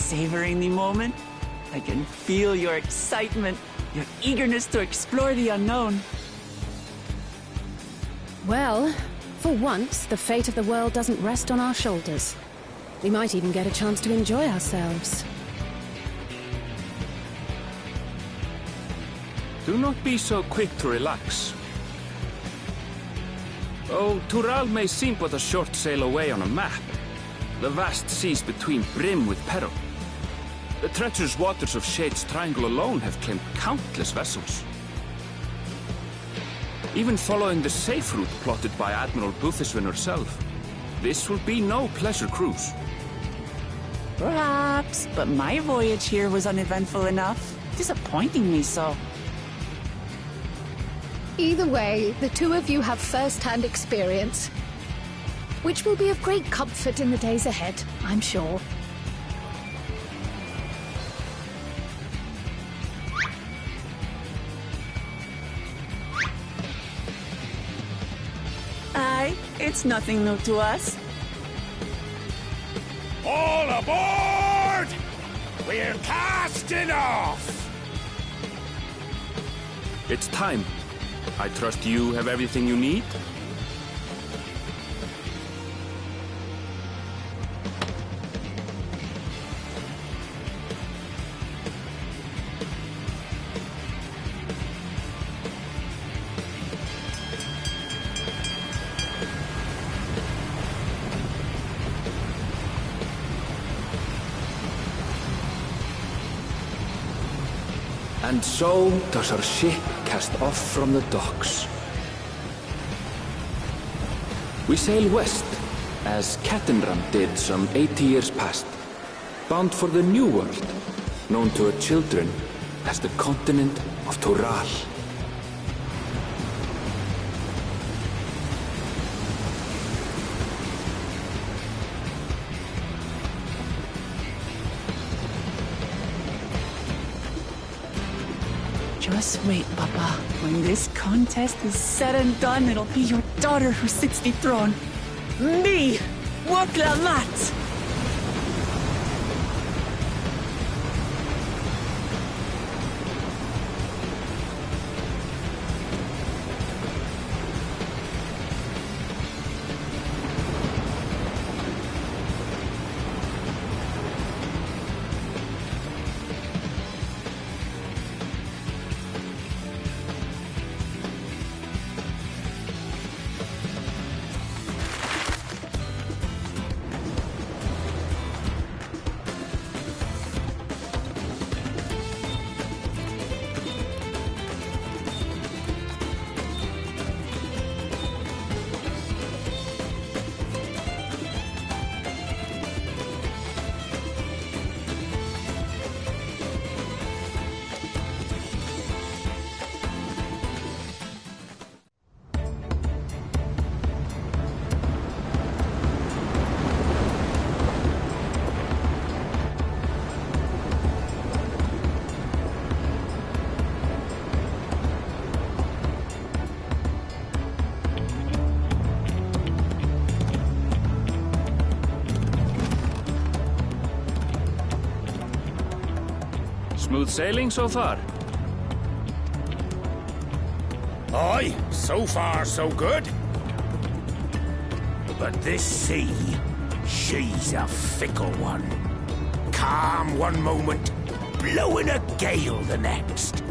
savoring the moment? I can feel your excitement, your eagerness to explore the unknown. Well, for once, the fate of the world doesn't rest on our shoulders. We might even get a chance to enjoy ourselves. Do not be so quick to relax. Oh, Tuliyollal may seem but a short sail away on a map. The vast seas between brim with peril. The treacherous waters of Shade's Triangle alone have claimed countless vessels. Even following the safe route plotted by Admiral Buthiswin herself, this will be no pleasure cruise. Perhaps, but my voyage here was uneventful enough, disappointing me so. Either way, the two of you have first-hand experience, which will be of great comfort in the days ahead, I'm sure. Aye, it's nothing new to us. All aboard! We're casting off! It's time. I trust you have everything you need? And so does our ship cast off from the docks. We sail west, as Cattenram did some 80 years past, bound for the New World, known to her children as the continent of Tuliyollal. Just wait, Papa. When this contest is said and done, it'll be your daughter who sits the throne. Me! Woklamat! Smooth sailing so far? Aye, so far so good. But this sea, she's a fickle one. Calm one moment, blowing a gale the next.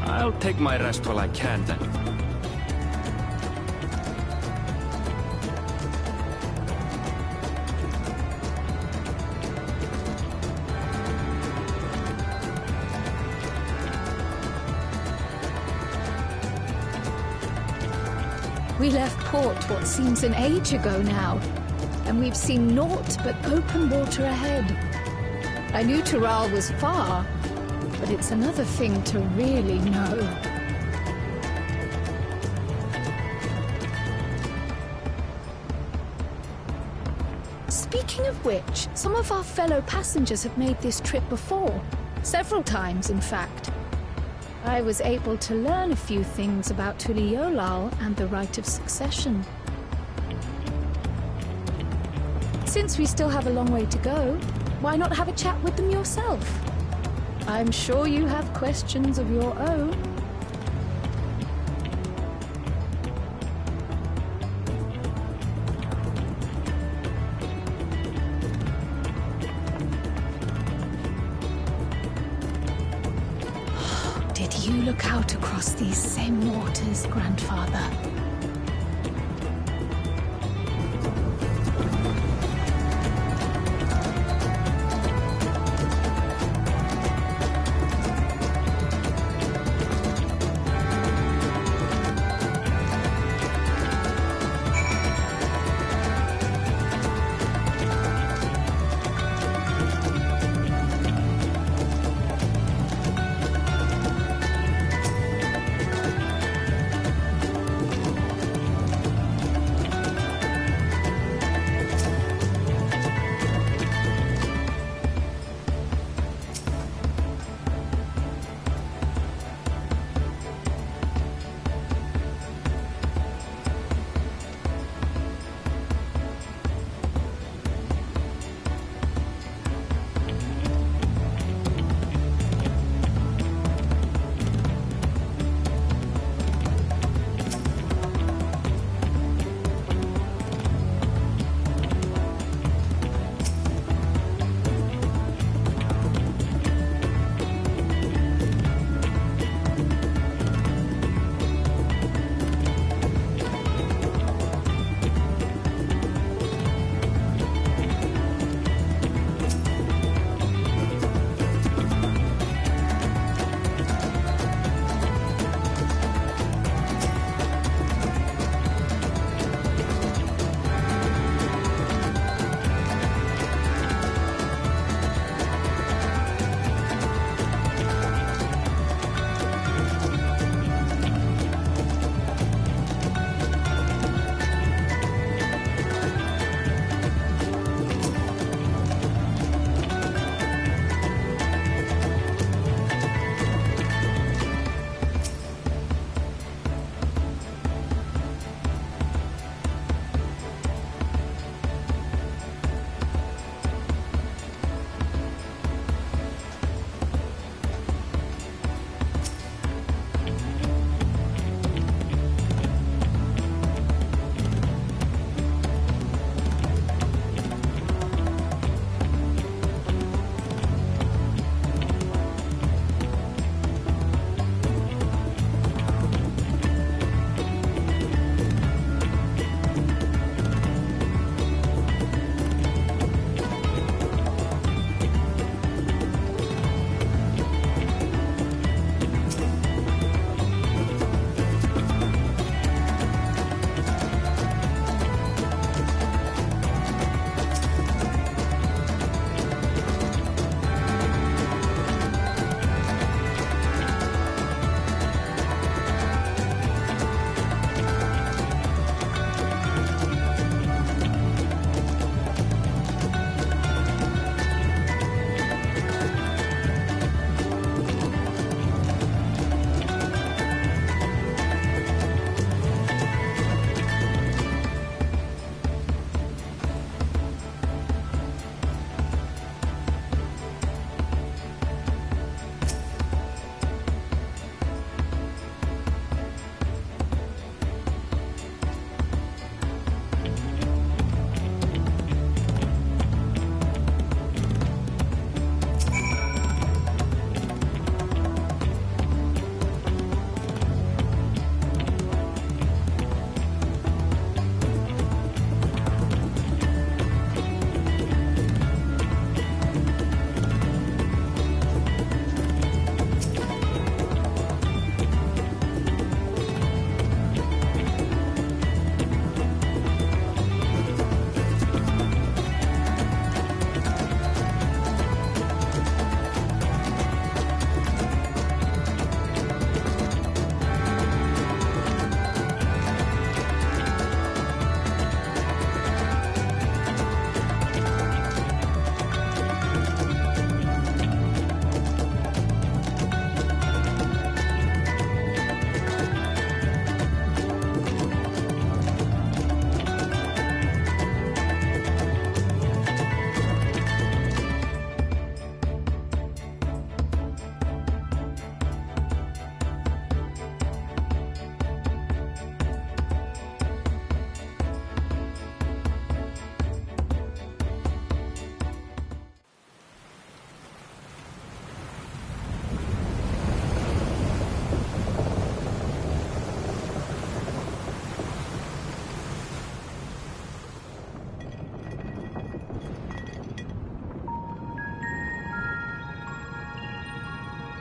I'll take my rest while I can then. We left port what seems an age ago now, and we've seen naught but open water ahead. I knew Tuliyollal was far, but it's another thing to really know. Speaking of which, some of our fellow passengers have made this trip before. Several times, in fact. I was able to learn a few things about Tuliyollal and the Rite of Succession. Since we still have a long way to go, why not have a chat with them yourself? I'm sure you have questions of your own. Did you look out across these same waters, Grandfather?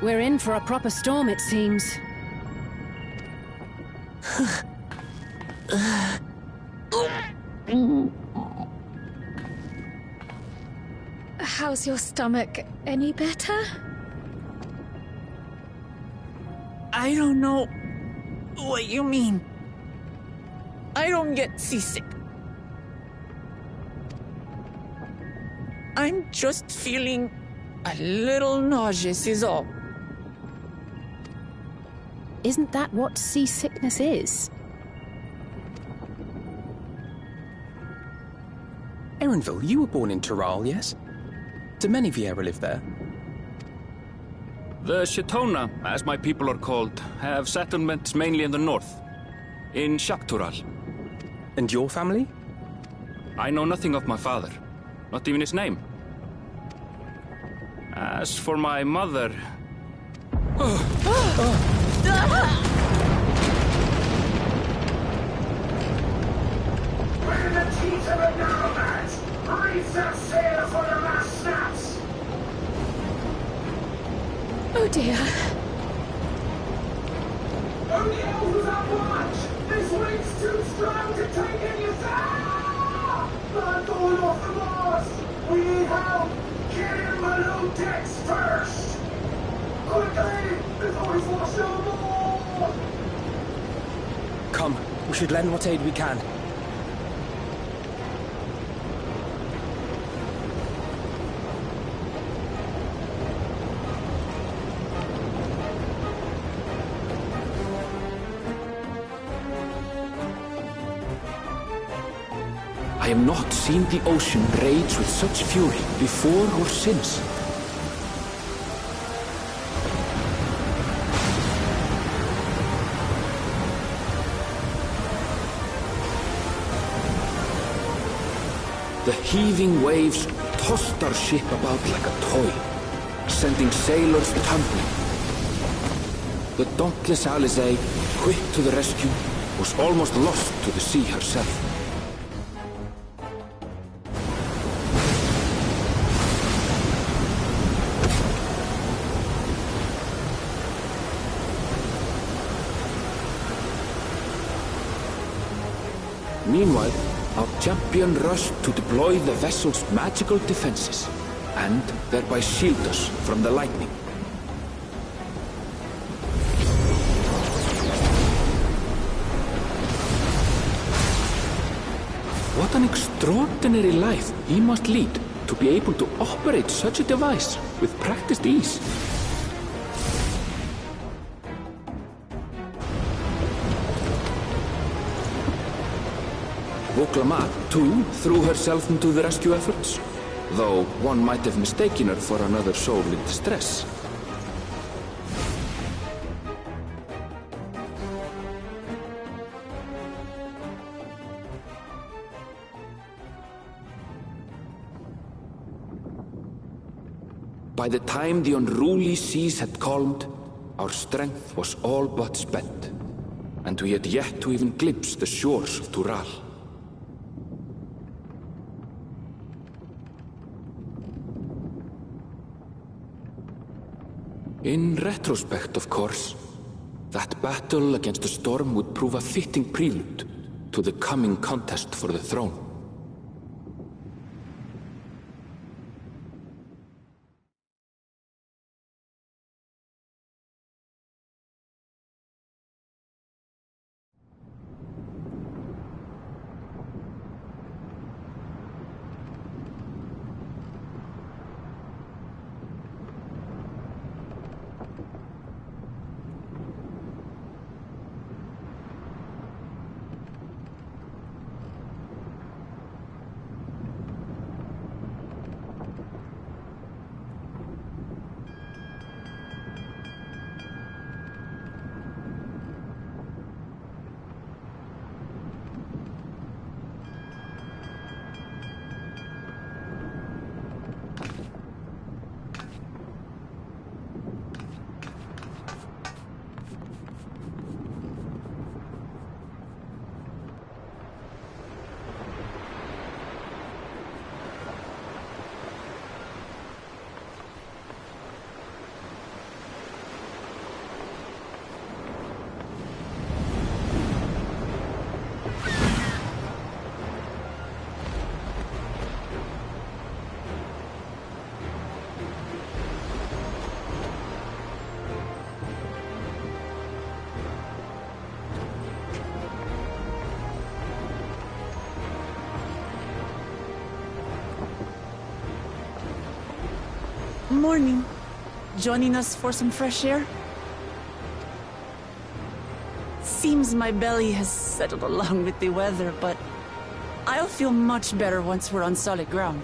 We're in for a proper storm, it seems. How's your stomach? Any better? I don't know what you mean. I don't get seasick. I'm just feeling a little nauseous is all. Isn't that what seasickness is? Erenville, you were born in Tural, yes? Do many Vieira live there? The Shatona, as my people are called, have settlements mainly in the north, in Shaktural. And your family? I know nothing of my father, not even his name. As for my mother... We're in the teeth of a nomads! Reef that sail for the last snaps! Oh dear. Only elves at watch! This wind's too strong to take any effect! Land all off the mast! We need help! Get in below decks first! Quickly! Before he's washed overboard! Come, we should lend what aid we can. I have not seen the ocean rage with such fury before or since. The heaving waves tossed our ship about like a toy, sending sailors tumbling. The dauntless Alizé, quick to the rescue, was almost lost to the sea herself. Meanwhile, our champion rushed to deploy the vessel's magical defenses, and thereby shield us from the lightning. What an extraordinary life he must lead to be able to operate such a device with practiced ease. Voklama, too, threw herself into the rescue efforts, though one might have mistaken her for another soul in distress. By the time the unruly seas had calmed, our strength was all but spent, and we had yet to even glimpse the shores of Tural. In retrospect, of course, that battle against the storm would prove a fitting prelude to the coming contest for the throne. morning. Joining us for some fresh air? Seems my belly has settled along with the weather, but I'll feel much better once we're on solid ground.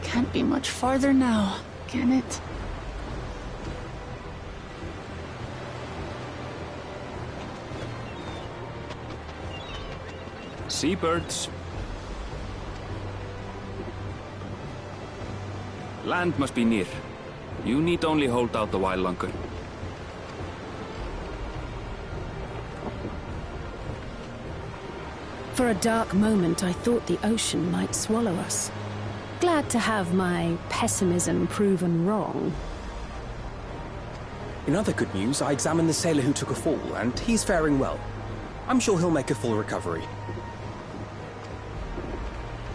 Can't be much farther now, can it? Seabirds. Land must be near. You need only hold out a while longer. For a dark moment, I thought the ocean might swallow us. Glad to have my pessimism proven wrong. In other good news, I examined the sailor who took a fall, and he's faring well. I'm sure he'll make a full recovery.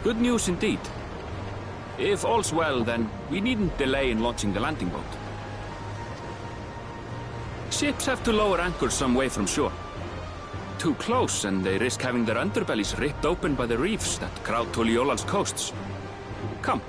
Good news indeed. If all's well, then we needn't delay in launching the landing boat. Ships have to lower anchors some way from shore. Too close, and they risk having their underbellies ripped open by the reefs that crowd Tuliyollal's coasts. Come.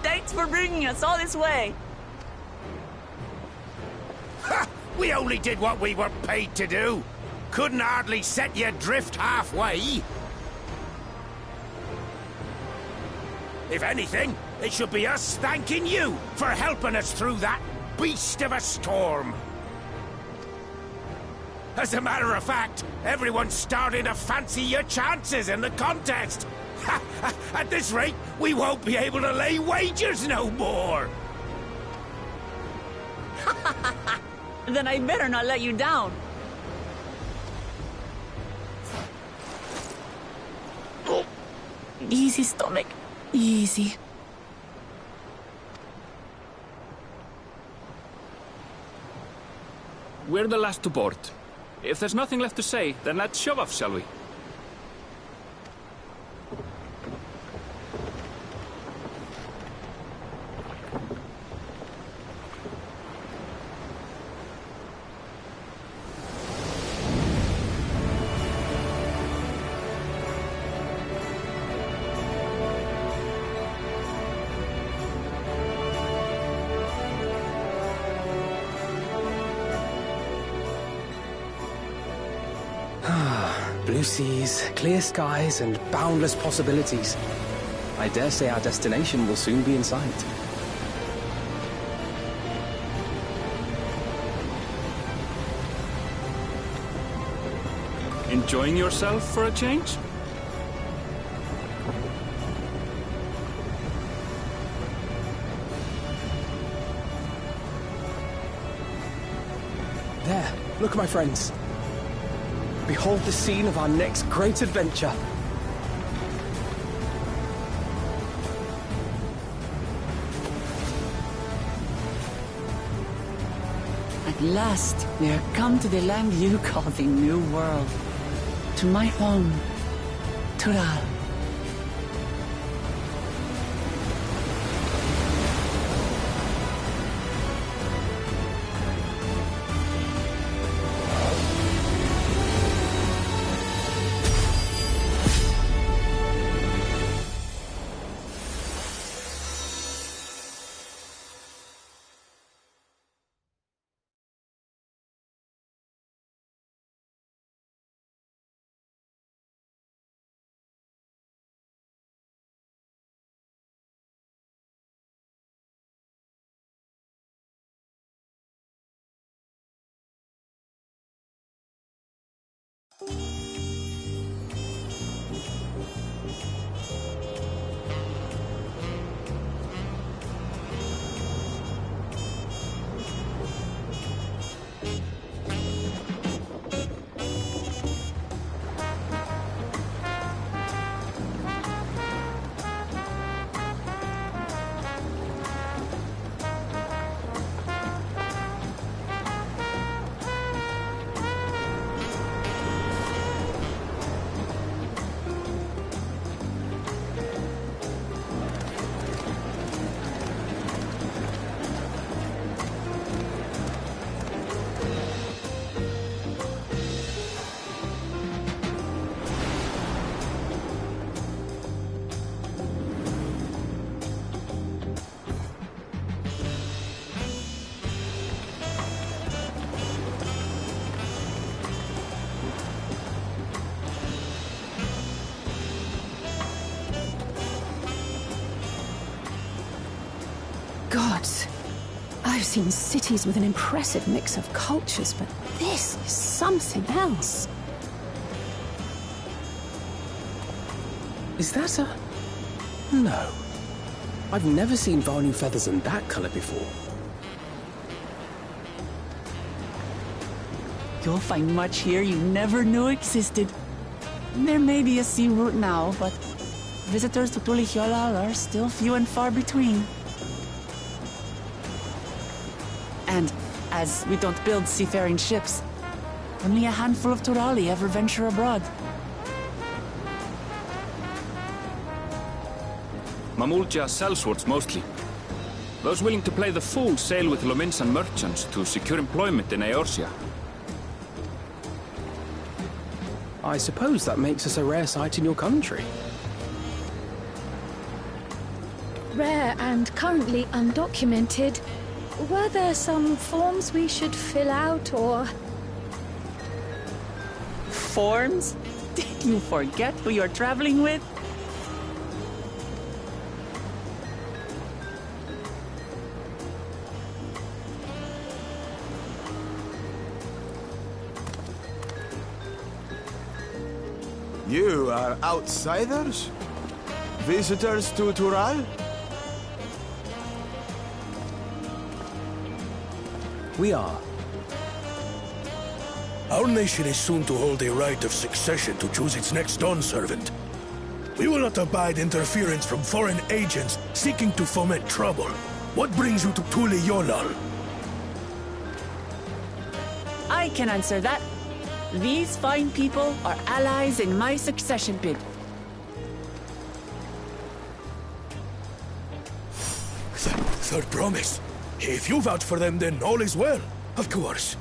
Thanks for bringing us all this way. Ha! We only did what we were paid to do. Couldn't hardly set you adrift halfway. If anything, it should be us thanking you for helping us through that beast of a storm. As a matter of fact, everyone's starting to fancy your chances in the contest. At this rate, we won't be able to lay wagers no more. Then I better not let you down. Oh. Easy, stomach. Easy. We're the last to board. If there's nothing left to say, then let's shove off, shall we? Blue seas, clear skies, and boundless possibilities. I dare say our destination will soon be in sight. Enjoying yourself for a change? There, look, my friends. Behold the scene of our next great adventure. At last, we are come to the land you call the New World. To my home, Tural. seen cities with an impressive mix of cultures, but this is something else. Is that a... No. I've never seen Vanu feathers in that color before. You'll find much here you never knew existed. There may be a sea route now, but visitors to Tuliyollal are still few and far between. And as we don't build seafaring ships, only a handful of Turali ever venture abroad. Mamulja sellswords mostly. Those willing to play the fool sail with Lominsan merchants to secure employment in Eorzea. I suppose that makes us a rare sight in your country. Rare and currently undocumented. Were there some forms we should fill out, or...? Forms? Did you forget who you're traveling with? You are outsiders? Visitors to Tural? We are. Our nation is soon to hold a Rite of Succession to choose its next dawn servant. We will not abide interference from foreign agents seeking to foment trouble. What brings you to Tuliyollal? I can answer that. These fine people are allies in my succession bid. Third promise. If you vouch for them, then all is well. Of course.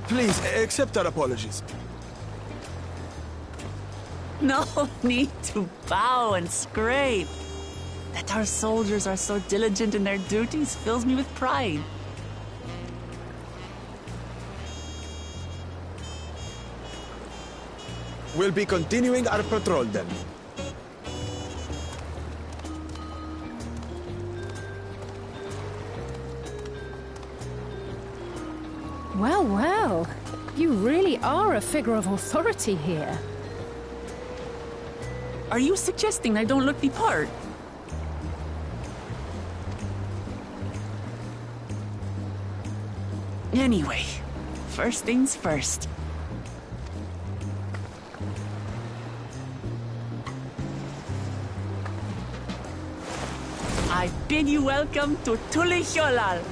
Please, accept our apologies. No need to bow and scrape. That our soldiers are so diligent in their duties fills me with pride. We'll be continuing our patrol then. Well, well. You really are a figure of authority here. Are you suggesting I don't look the part? Anyway, first things first. I bid you welcome to Tuliyollal.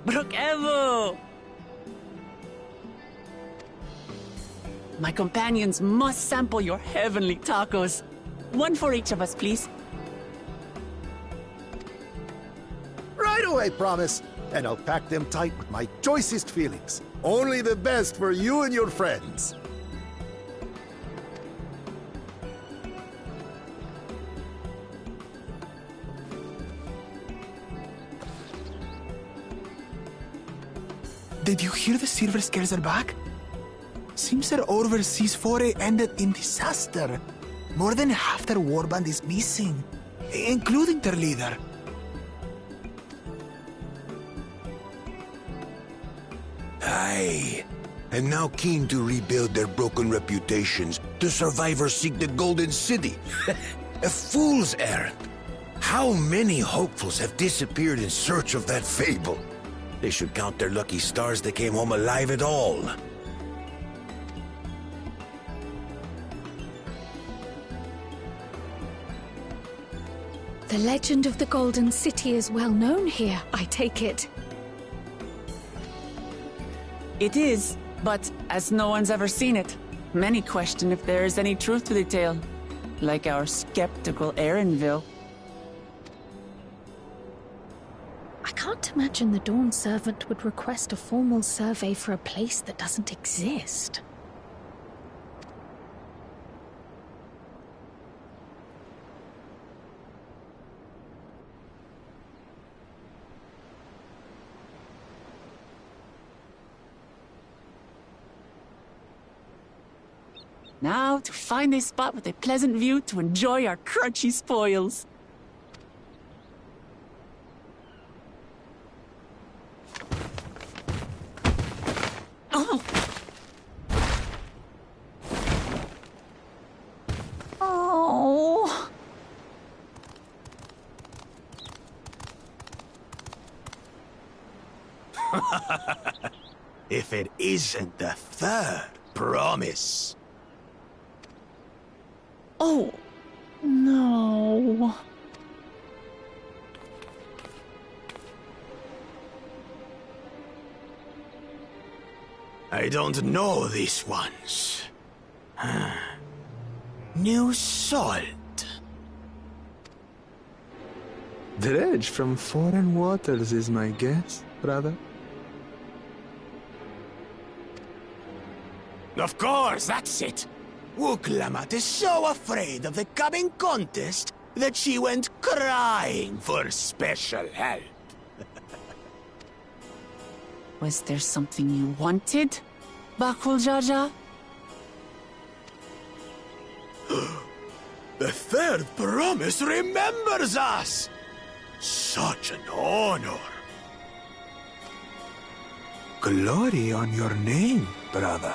Brook Evo! My companions must sample your heavenly tacos. One for each of us, please. Right away, promise. And I'll pack them tight with my choicest feelings. Only the best for you and your friends. Did you hear the Silver Scares are back? Seems their overseas foray ended in disaster. More than half their warband is missing, including their leader. Aye. And now keen to rebuild their broken reputations, the survivors seek the Golden City. A fool's errand. How many hopefuls have disappeared in search of that fable? They should count their lucky stars they came home alive at all. The legend of the Golden City is well known here, I take it. It is, but as no one's ever seen it, many question if there is any truth to the tale. Like our skeptical Erinville. I can't imagine the Dawn Servant would request a formal survey for a place that doesn't exist. Now to find a spot with a pleasant view to enjoy our crunchy spoils. Oh! Oh! If it isn't the third promise. Oh, no. I don't know these ones. New salt. Dredge from foreign waters is my guess, brother. Of course, that's it. Wuklamat is so afraid of the coming contest that she went crying for special help. Was there something you wanted, Bakul Jaja? The third promise remembers us! Such an honor. Glory on your name, brother.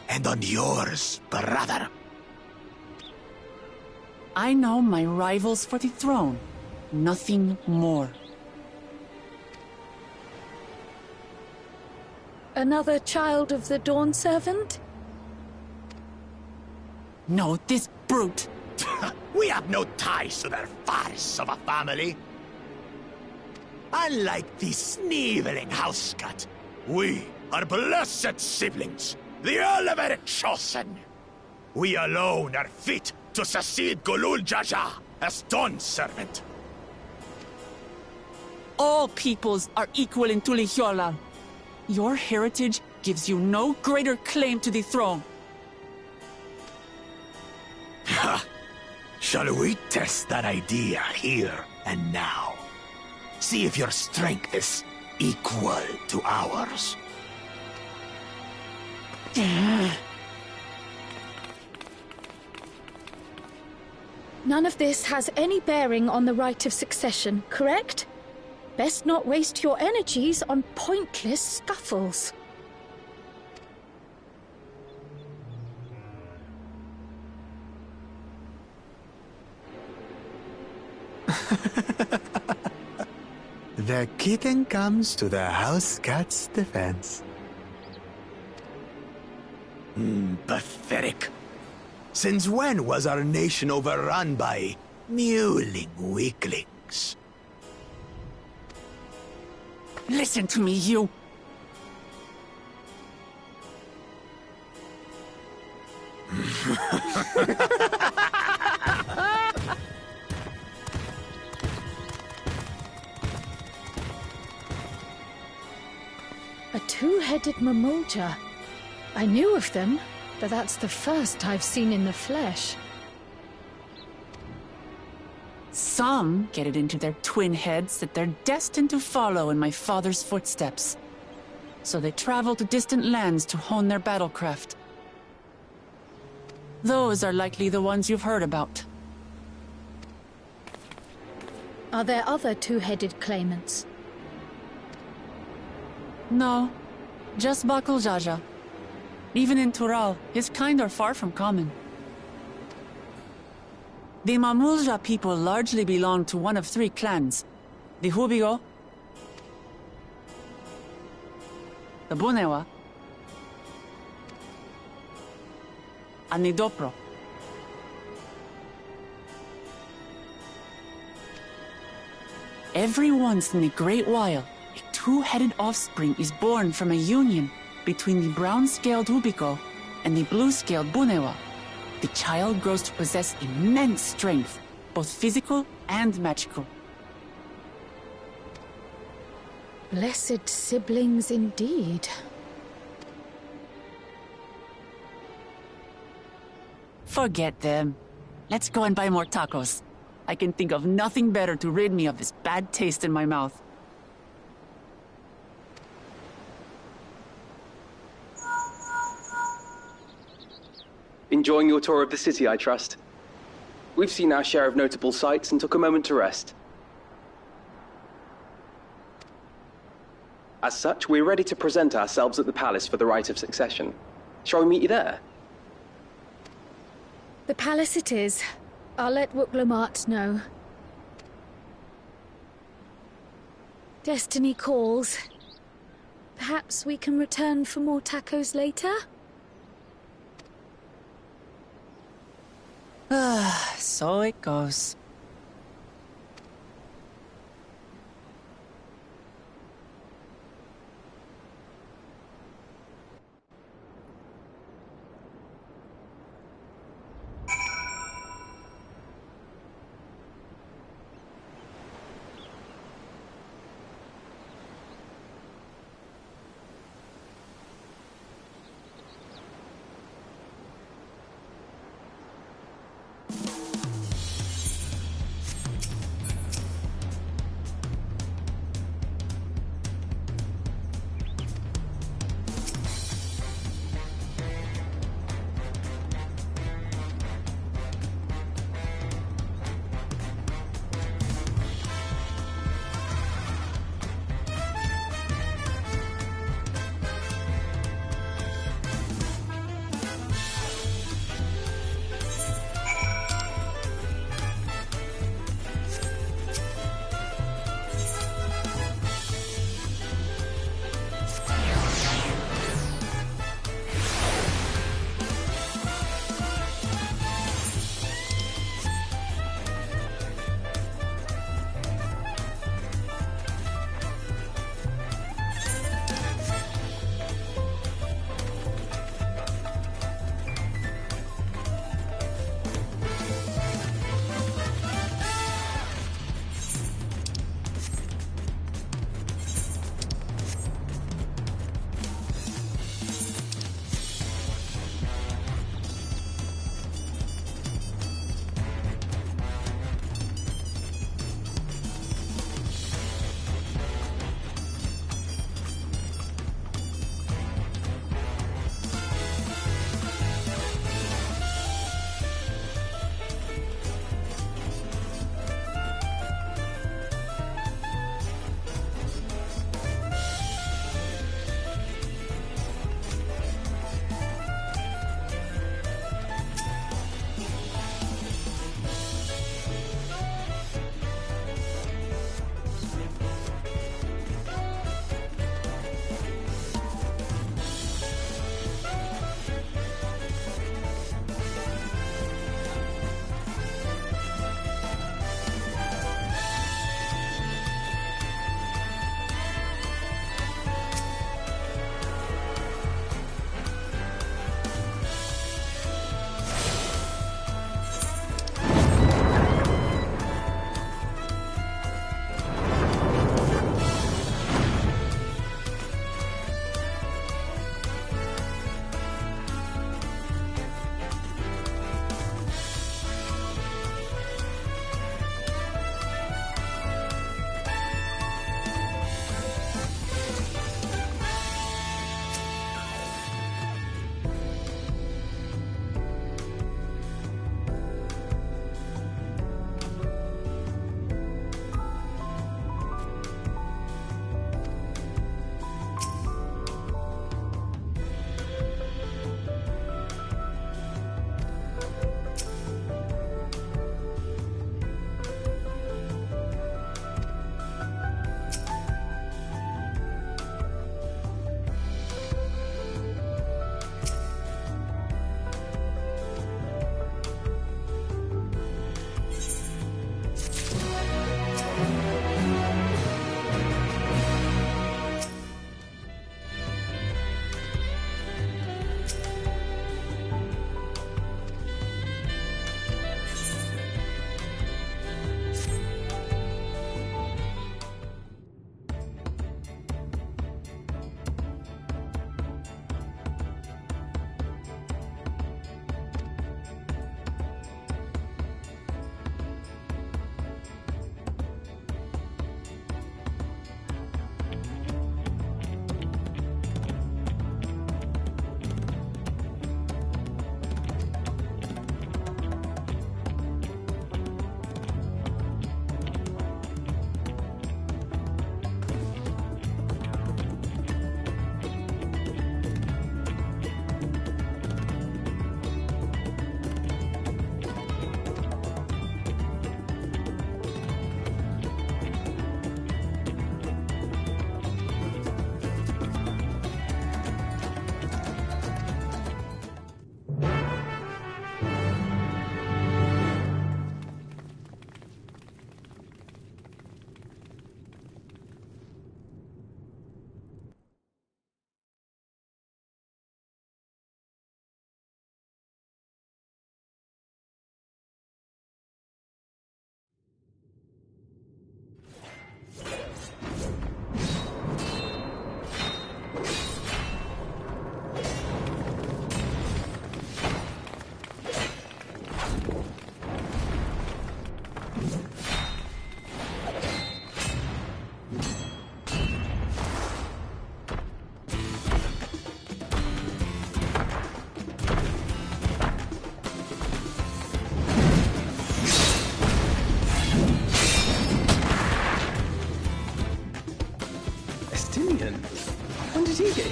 And on yours, brother. I know my rivals for the throne. Nothing more. Another child of the Dawn Servant? No, this brute. We have no ties to their farce of a family. Unlike the sneevling housecut, we are blessed siblings, the elevated chosen. We alone are fit to succeed Golul Jaja as Dawn Servant. All peoples are equal in Tuliyollal. Your heritage gives you no greater claim to the throne. Ha! Shall we test that idea here and now? See if your strength is equal to ours. None of this has any bearing on the Rite of Succession, correct? Best not waste your energies on pointless scuffles. The kitten comes to the house cat's defense. Pathetic. Since when was our nation overrun by Mewling weaklings. Listen to me, you! A two-headed Mamulja. I knew of them, but that's the first I've seen in the flesh. Some get it into their twin heads that they're destined to follow in my father's footsteps. So they travel to distant lands to hone their battlecraft. Those are likely the ones you've heard about. Are there other two-headed claimants? No, just Bakul Jaja. Even in Tural, his kind are far from common. The Mamulja people largely belong to one of three clans. The Hubigo, the Bunewa, and the Dopro. Every once in a great while, a two-headed offspring is born from a union between the brown-scaled Hubigo and the blue-scaled Bunewa. The child grows to possess immense strength, both physical and magical. Blessed siblings indeed. Forget them. Let's go and buy more tacos. I can think of nothing better to rid me of this bad taste in my mouth. Enjoying your tour of the city, I trust. We've seen our share of notable sights and took a moment to rest. As such, we're ready to present ourselves at the palace for the Rite of Succession. Shall we meet you there? The palace it is. I'll let Wuklamart know. Destiny calls. Perhaps we can return for more tacos later? So it goes.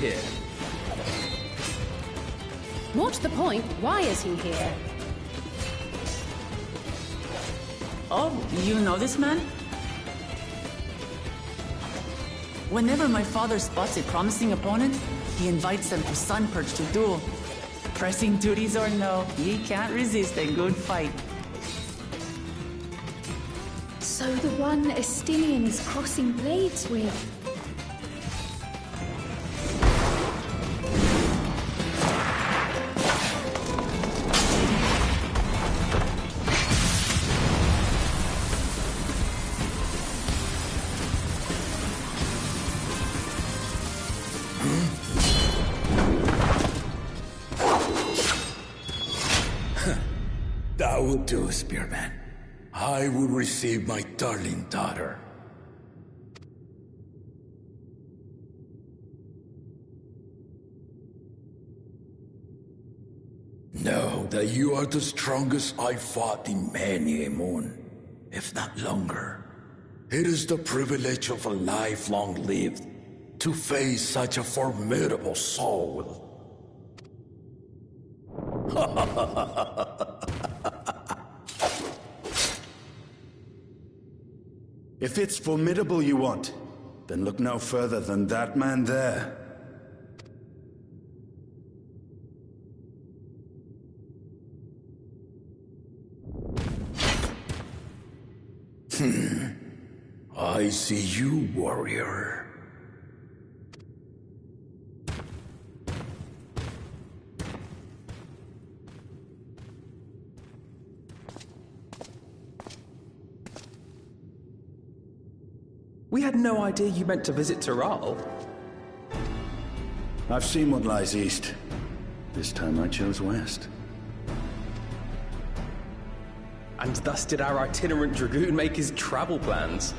here? What's the point? Why is he here? Oh, you know this man? Whenever my father spots a promising opponent, he invites them to Sunperch to duel. Pressing duties or no, he can't resist a good fight. So the one Estinian is crossing blades with. That will do, Spearman. I will receive my darling daughter. Know that you are the strongest I fought in many a moon, if not longer. It is the privilege of a life long lived to face such a formidable soul. If it's formidable you want, then look no further than that man there. I see you, warrior. We had no idea you meant to visit Tural. I've seen what lies east. This time I chose west. And thus did our itinerant dragoon make his travel plans.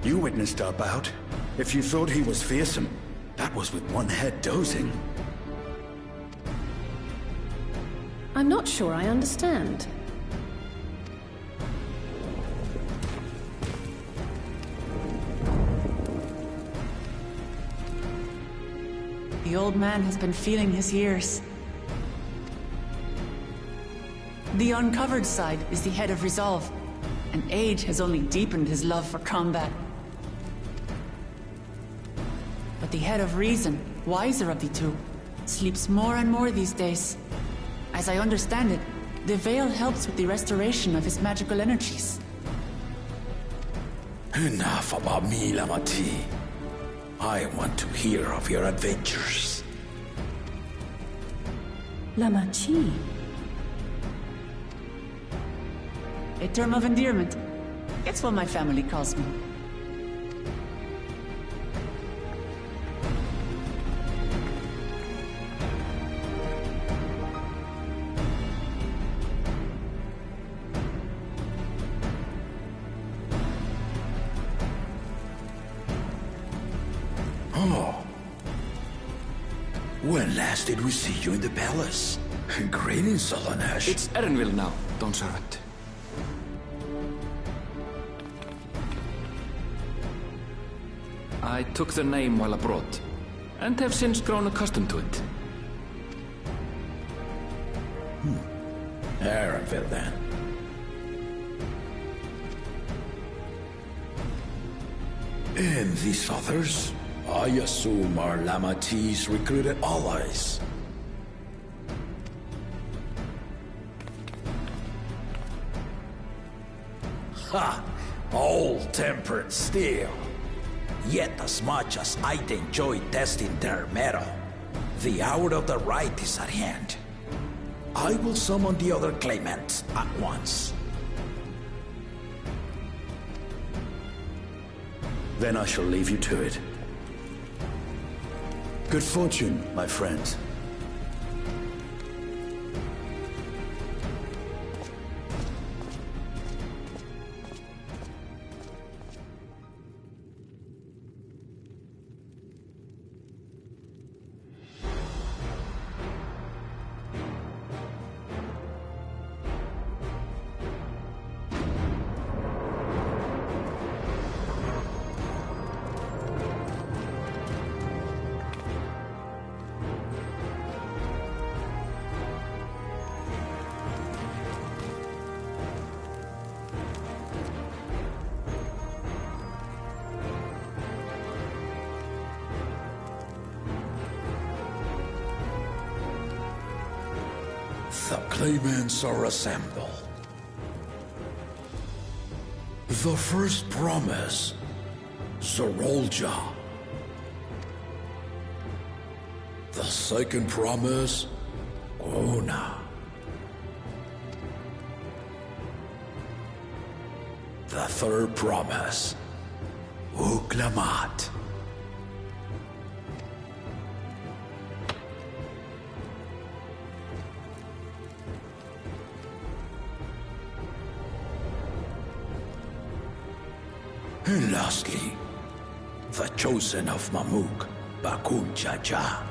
You witnessed our bout. If you thought he was fearsome, that was with one head dozing. I'm not sure I understand. The old man has been feeling his years. The uncovered side is the head of resolve, and age has only deepened his love for combat. But the head of reason, wiser of the two, sleeps more and more these days. As I understand it, the veil helps with the restoration of his magical energies. Enough about me, Lamati. I want to hear of your adventures. Lamachi. A term of endearment. It's what my family calls me. Oh. When last did we see you in the palace? Greetings, Solonesh. It's Erenville now, Don Servant. I took the name while abroad, and have since grown accustomed to it. Erenville, then. And these others? I assume are Lamati's recruited allies. Ha! Old-tempered steel. Yet as much as I'd enjoy testing their metal, the hour of the right is at hand. I will summon the other claimants at once. Then I shall leave you to it. Good fortune, my friends. The claimants are assembled. The first promise, Zorolja. The second promise, Ona. The third promise, Uklamat. And lastly, the chosen of Mamuk, Bakul Jaja.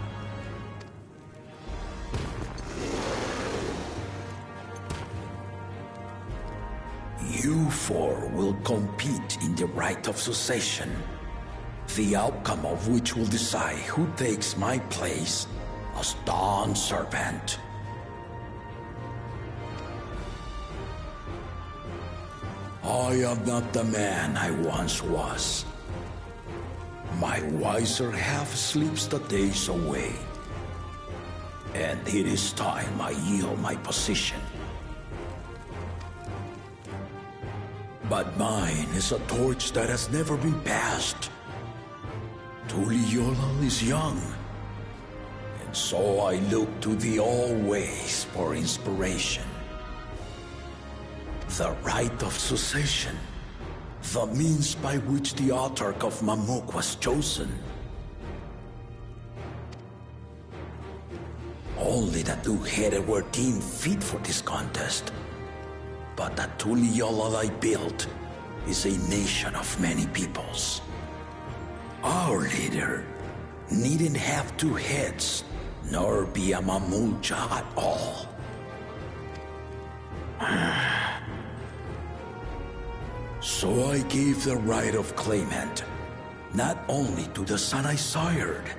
You four will compete in the Rite of Succession, the outcome of which will decide who takes my place as Dawn Servant. I am not the man I once was. My wiser half sleeps the days away, and it is time I yield my position. But mine is a torch that has never been passed. Tuliyollal is young, and so I look to the always for inspiration. The Rite of Succession, the means by which the autarch of Mamuk was chosen. Only the two-headed were deemed fit for this contest. But the Tuliyollal I built is a nation of many peoples. Our leader needn't have two heads, nor be a Mamulja at all. So I gave the right of claimant, not only to the son I sired,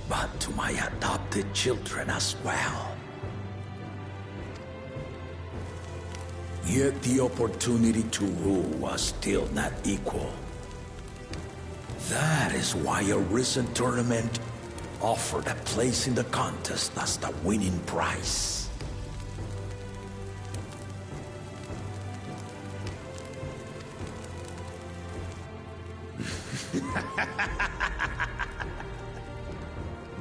but to my adopted children as well. Yet the opportunity to rule was still not equal. That is why a recent tournament offered a place in the contest as the winning prize.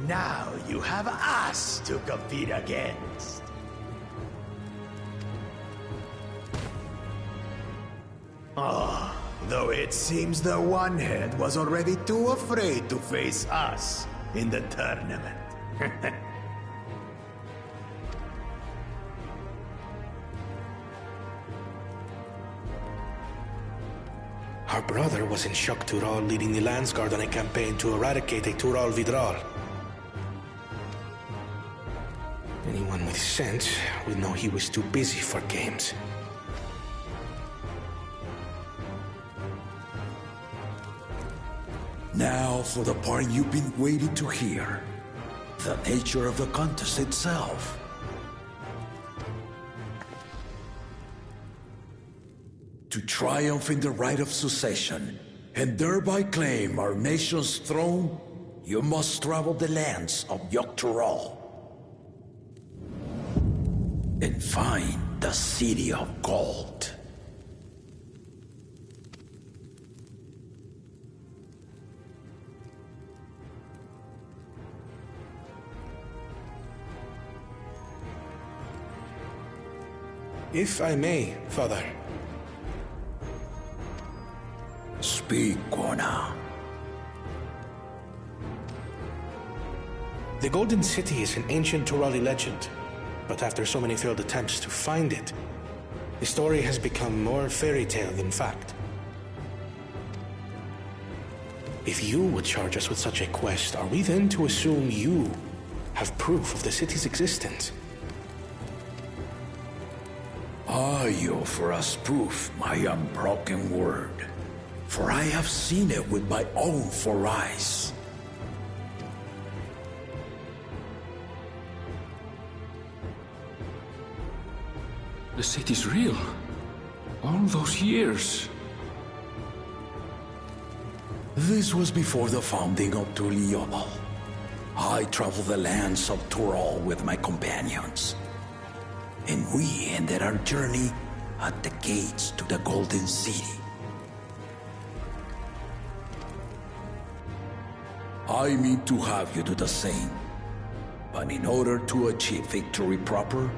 Now you have us to compete against. Oh, though it seems the one-head was already too afraid to face us in the tournament. Our brother was in Shok Tural leading the Landsguard on a campaign to eradicate a Tural Vidral. Anyone with sense would know he was too busy for games. Now for the part you've been waiting to hear. The nature of the contest itself. To triumph in the Rite of Succession, and thereby claim our nation's throne, you must travel the lands of Yoktural and find the City of Gold. If I may, Father. Speak, Kona. The Golden City is an ancient Turali legend, but after so many failed attempts to find it, the story has become more fairy tale than fact. If you would charge us with such a quest, are we then to assume you have proof of the city's existence? I offer as proof my unbroken word. For I have seen it with my own 4 eyes. The city's real. All those years. This was before the founding of Tuliyollal. I traveled the lands of Tural with my companions. and we ended our journey at the gates to the Golden City. I mean to have you do the same, but in order to achieve victory proper,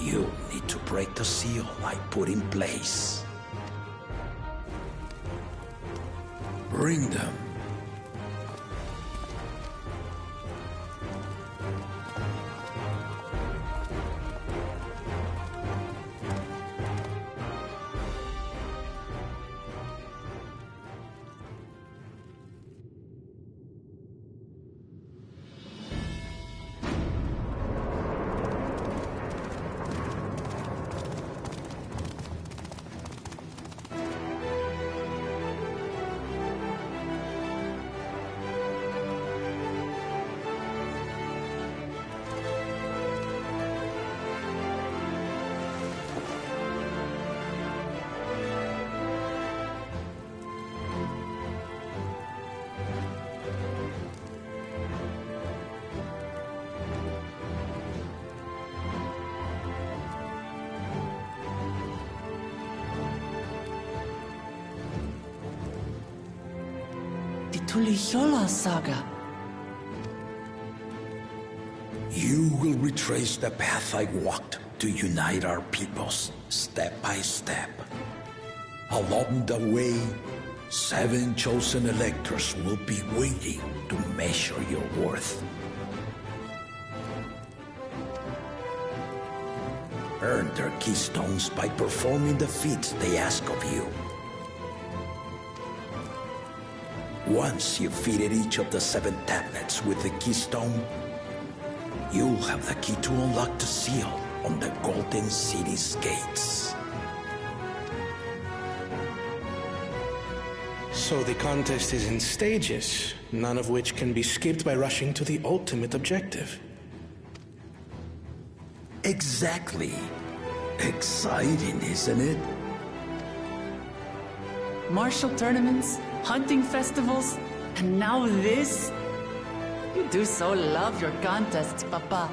you need to break the seal I put in place. Bring them. Tuliyollal Saga. You will retrace the path I walked to unite our peoples, step by step. Along the way, 7 chosen electors will be waiting to measure your worth. Earn their keystones by performing the feats they ask of you. Once you've fitted each of the 7 tablets with the keystone, you'll have the key to unlock the seal on the Golden City's gates. So the contest is in stages, none of which can be skipped by rushing to the ultimate objective. Exactly. Exciting, isn't it? Martial tournaments, hunting festivals, and now this? You do so love your contests, Papa.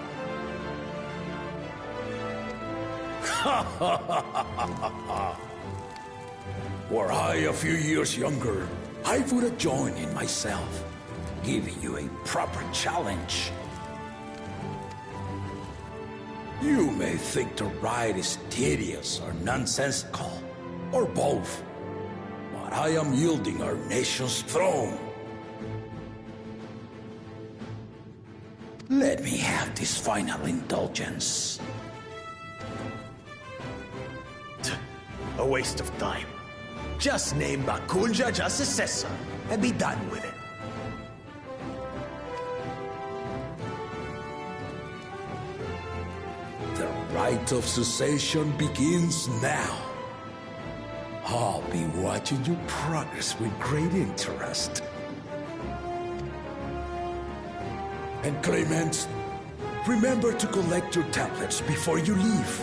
Were I a few years younger, I would have joined in myself, giving you a proper challenge. You may think the ride is tedious or nonsensical, or both. But I am yielding our nation's throne. Let me have this final indulgence. A waste of time. Just name Bakunja Successor and be done with it. The Rite of Succession begins now. I'll be watching your progress with great interest. And Clemens, remember to collect your tablets before you leave.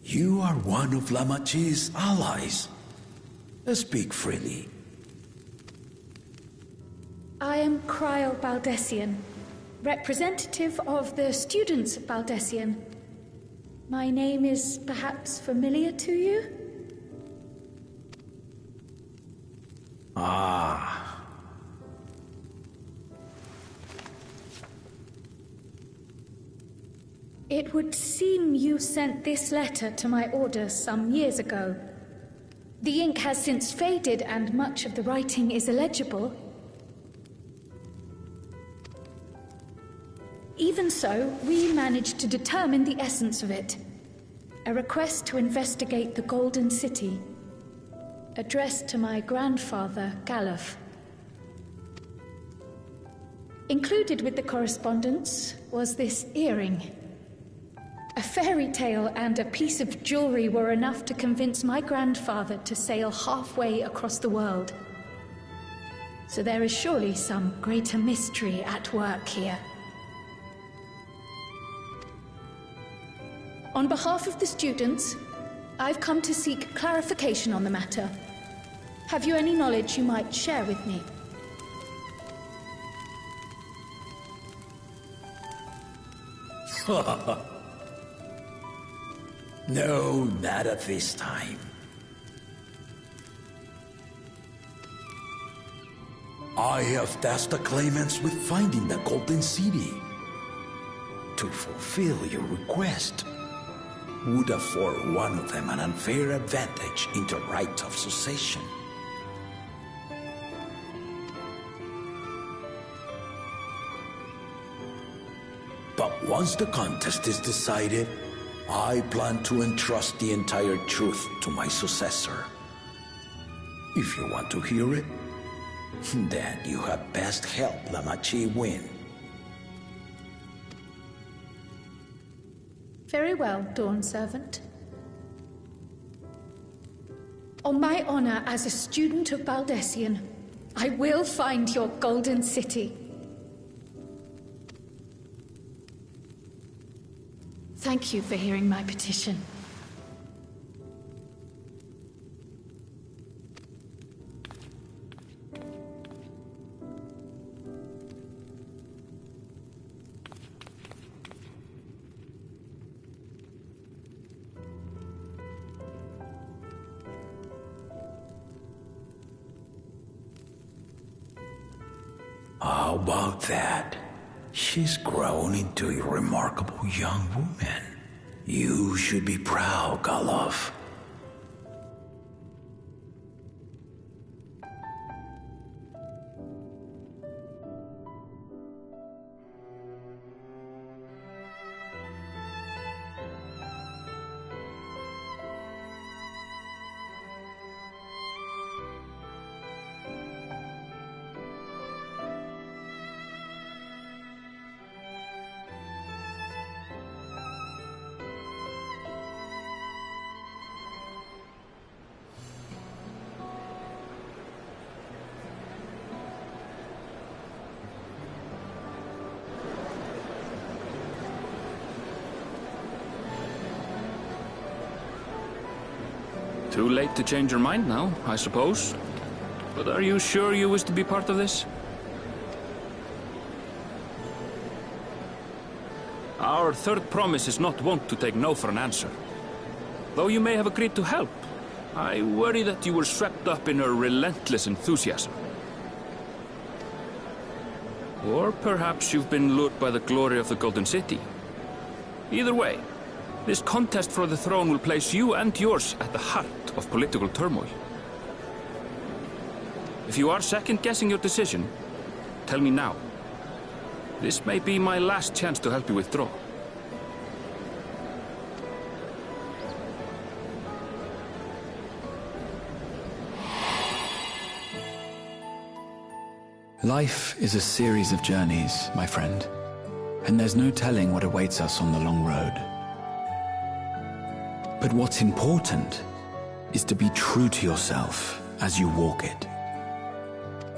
You are one of Lamachi's allies. Speak freely. I am Cryo Baldessian, representative of the students of Baldessian. My name is perhaps familiar to you? Ah. It would seem you sent this letter to my orders some years ago. The ink has since faded and much of the writing is illegible. Even so, we managed to determine the essence of it. A request to investigate the Golden City, addressed to my grandfather, Galuf. Included with the correspondence was this earring. A fairy tale and a piece of jewelry were enough to convince my grandfather to sail halfway across the world. So there is surely some greater mystery at work here. On behalf of the students, I've come to seek clarification on the matter. Have you any knowledge you might share with me? No, not at this time. I have tasked the claimants with finding the Golden City. To fulfill your request would afford one of them an unfair advantage in the Rite of Succession. But once the contest is decided, I plan to entrust the entire truth to my successor. If you want to hear it, then you had best help Lamachi win. Very well, Dawn Servant. On my honor as a student of Baldessian, I will find your Golden City. Thank you for hearing my petition. How about that? She's grown into a remarkable young woman. You should be proud, Galov. Too late to change your mind now, I suppose. But are you sure you wish to be part of this? Our third promise is not wont to take no for an answer. Though you may have agreed to help, I worry that you were swept up in her relentless enthusiasm. Or perhaps you've been lured by the glory of the Golden City. Either way, this contest for the throne will place you and yours at the heart of political turmoil. If you are second-guessing your decision, tell me now. This may be my last chance to help you withdraw. Life is a series of journeys, my friend, and there's no telling what awaits us on the long road. But what's important is to be true to yourself as you walk it.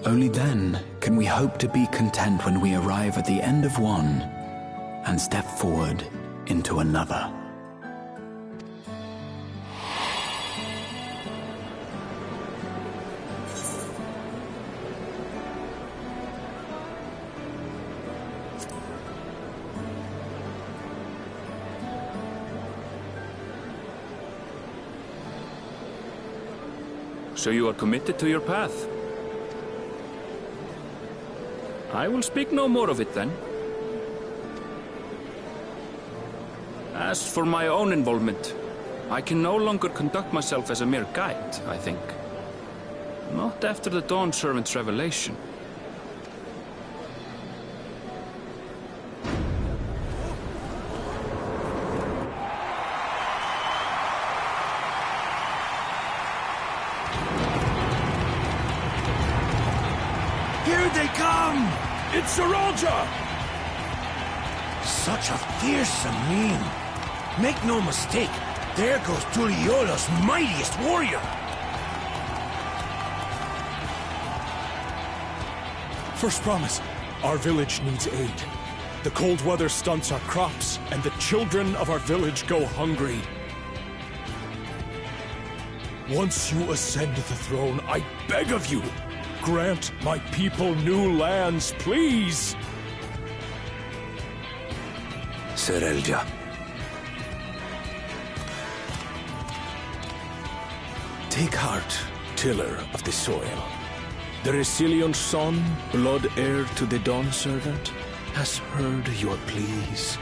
Only then can we hope to be content when we arrive at the end of one and step forward into another. So you are committed to your path? I will speak no more of it then. As for my own involvement, I can no longer conduct myself as a mere guide, I think. Not after the Dawn Servant's revelation. Here they come! It's Saralja! Such a fearsome mien. Make no mistake, there goes Tuliyollal's mightiest warrior. First promise. Our village needs aid. The cold weather stunts our crops, and the children of our village go hungry. Once you ascend the throne, I beg of you, grant my people new lands, please! Sir Elja. Take heart, tiller of the soil. The Resilion son, blood heir to the Dawn Servant, has heard your pleas.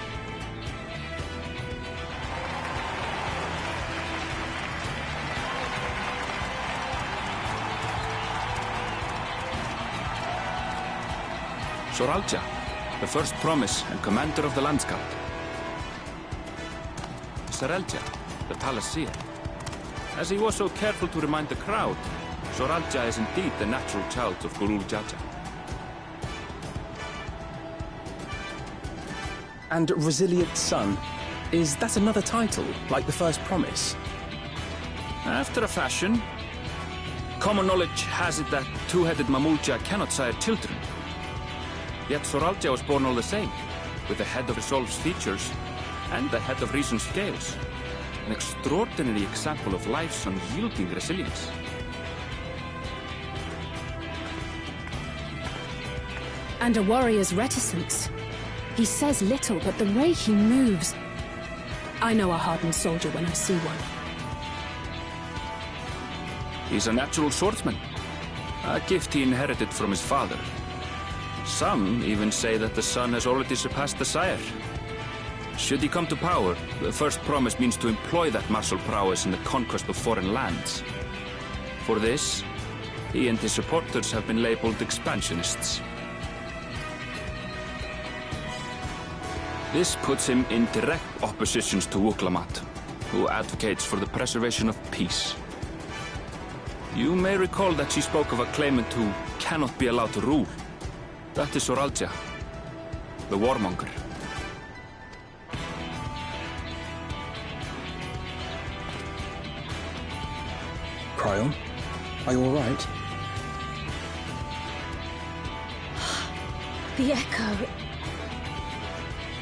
Soralja, the first promise and commander of the landscape. Serelja, the palace seer. As he was so careful to remind the crowd, Soralja is indeed the natural child of Gurul Jaja. And Resilient Son, is that another title, like the first promise? After a fashion. Common knowledge has it that two-headed Mamulja cannot sire children. Yet Soralja was born all the same, with the head of Resolve's features and the head of Reason's scales. An extraordinary example of life's unyielding resilience. And a warrior's reticence. He says little, but the way he moves... I know a hardened soldier when I see one. He's a natural swordsman, a gift he inherited from his father. Some even say that the son has already surpassed the sire. Should he come to power, the first promise means to employ that martial prowess in the conquest of foreign lands. For this, he and his supporters have been labeled expansionists. This puts him in direct opposition to Wuklamat, who advocates for the preservation of peace. You may recall that she spoke of a claimant who cannot be allowed to rule. That is Soralja, the warmonger. Cryon, are you all right? The echo.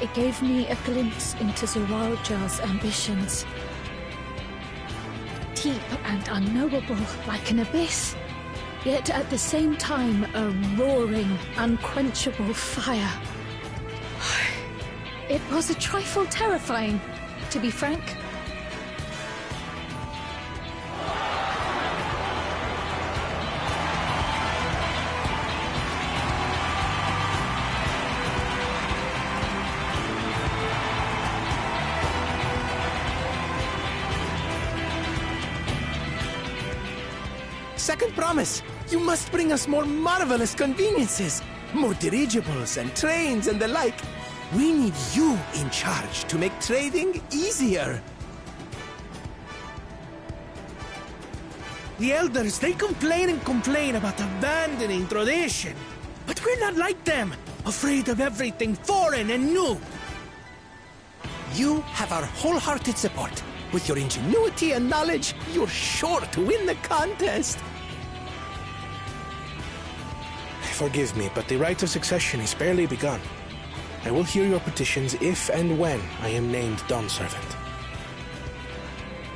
It gave me a glimpse into Zoralja's ambitions. Deep and unknowable, like an abyss. Yet at the same time, a roaring, unquenchable fire. It was a trifle terrifying, to be frank. Second promise, you must bring us more marvelous conveniences. More dirigibles and trains and the like. We need you in charge to make trading easier. The elders, they complain and complain about abandoning tradition. But we're not like them, afraid of everything foreign and new. You have our wholehearted support. With your ingenuity and knowledge, you're sure to win the contest. Forgive me, but the Rite of Succession is barely begun. I will hear your petitions if and when I am named Dawn Servant.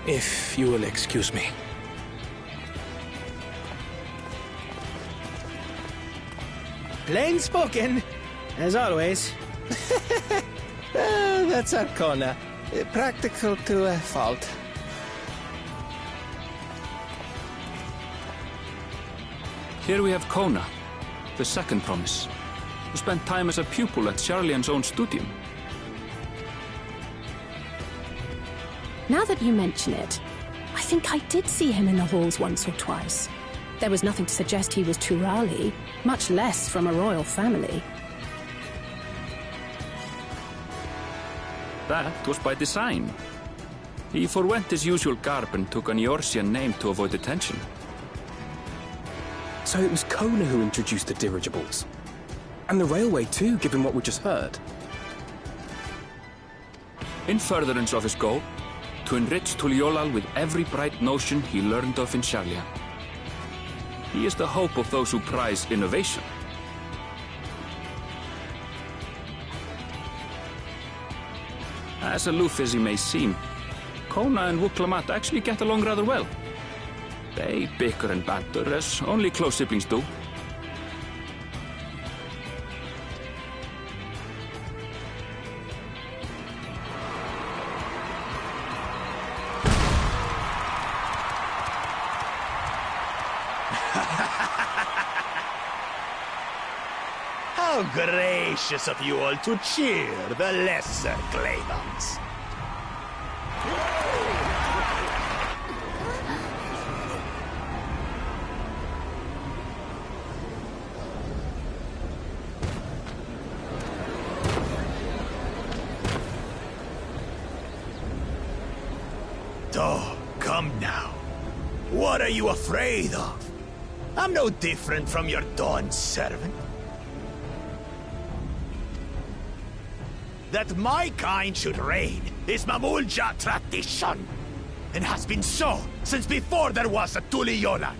If you will excuse me. Plain spoken, as always. That's Arcona. Practical to a fault. Here we have Kona, the second promise, who spent time as a pupil at Charlian's own studium. Now that you mention it, I think I did see him in the halls once or twice. There was nothing to suggest he was Turali, much less from a royal family. That was by design. He forwent his usual garb and took an Eorzean name to avoid attention. So it was Kona who introduced the dirigibles. And the railway too, given what we just heard. In furtherance of his goal, to enrich Tuliyollal with every bright notion he learned of in Charlian. He is the hope of those who prize innovation. As aloof as he may seem, Kona and Wuklamat actually get along rather well. They bicker and banter as only close siblings do. How gracious of you all to cheer the lesser claimants. Oh, come now. What are you afraid of? I'm no different from your Dawn servant. That my kind should reign is Mamulja tradition, and has been so since before there was a Tuliyollal.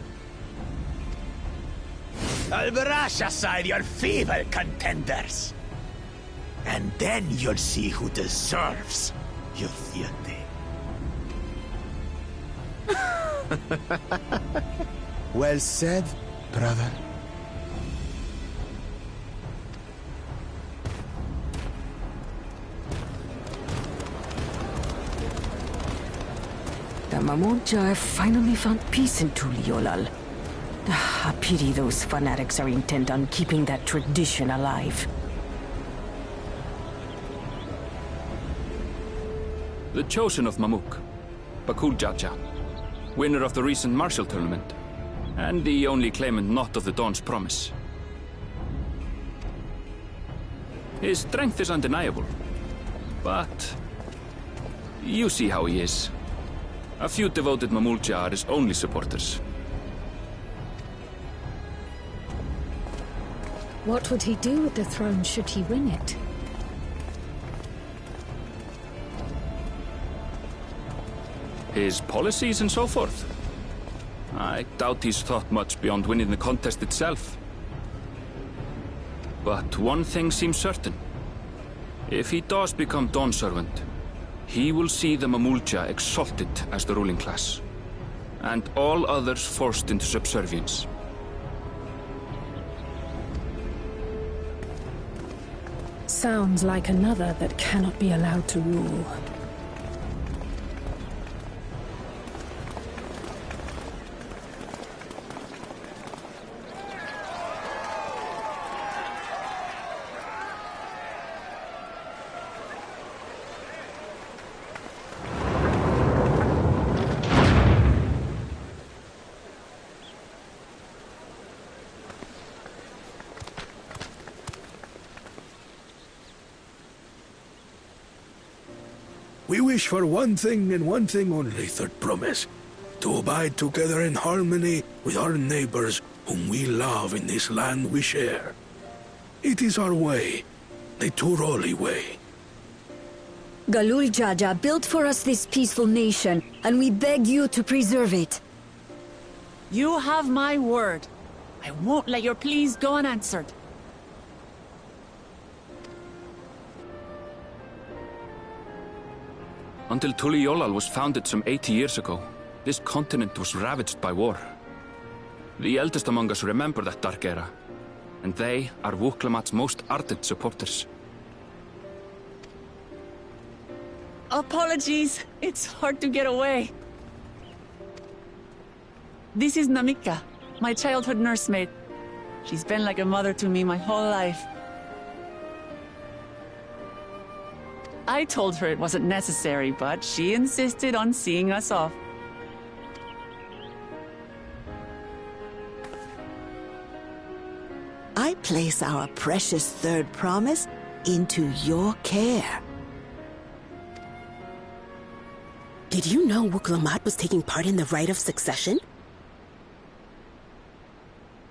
I'll brush aside your feeble contenders, and then you'll see who deserves your fealty. Well said, brother. The Mamulja have finally found peace in Tuliyollal. I pity those fanatics are intent on keeping that tradition alive. The chosen of Mamuk, Bakul Jaja, winner of the recent martial tournament, and the only claimant not of the Dawn's promise. His strength is undeniable, but you see how he is. A few devoted Mamulja are his only supporters. What would he do with the throne should he win it? His policies and so forth. I doubt he's thought much beyond winning the contest itself. But one thing seems certain. If he does become Dawn servant, he will see the Mamulja exalted as the ruling class, and all others forced into subservience. Sounds like another that cannot be allowed to rule. We wish for one thing and one thing only, Third Promise. To abide together in harmony with our neighbors whom we love in this land we share. It is our way, the Turoli way. Galul Jaja built for us this peaceful nation, and we beg you to preserve it. You have my word. I won't let your pleas go unanswered. Until Tuliyollal was founded some 80 years ago, this continent was ravaged by war. The eldest among us remember that dark era, and they are Wuklamat's most ardent supporters. Apologies, it's hard to get away. This is Namika, my childhood nursemaid. She's been like a mother to me my whole life. I told her it wasn't necessary, but she insisted on seeing us off. I place our precious third promise into your care. Did you know Wuklamat was taking part in the Rite of Succession?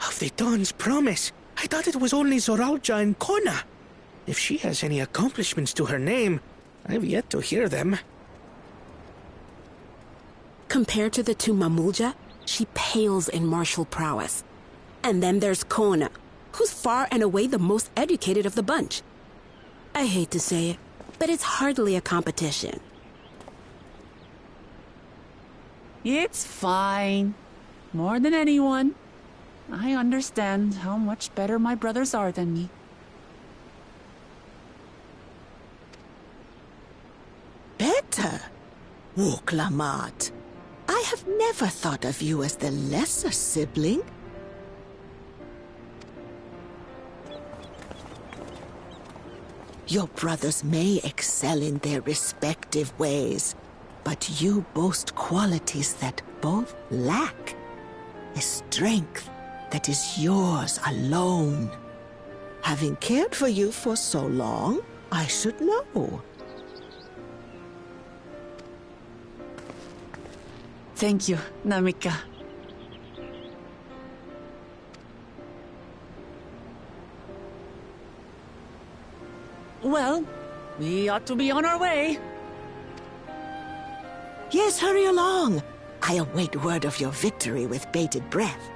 Of the Dawn's promise? I thought it was only Zoralja and Kona. If she has any accomplishments to her name, I've yet to hear them. Compared to the two Mamulja, she pales in martial prowess. And then there's Kona, who's far and away the most educated of the bunch. I hate to say it, but it's hardly a competition. It's fine. More than anyone. I understand how much better my brothers are than me. Better? Wuklamat. I have never thought of you as the lesser sibling. Your brothers may excel in their respective ways, but you boast qualities that both lack. A strength that is yours alone. Having cared for you for so long, I should know. Thank you, Namika. Well, we ought to be on our way. Yes, hurry along. I await word of your victory with bated breath.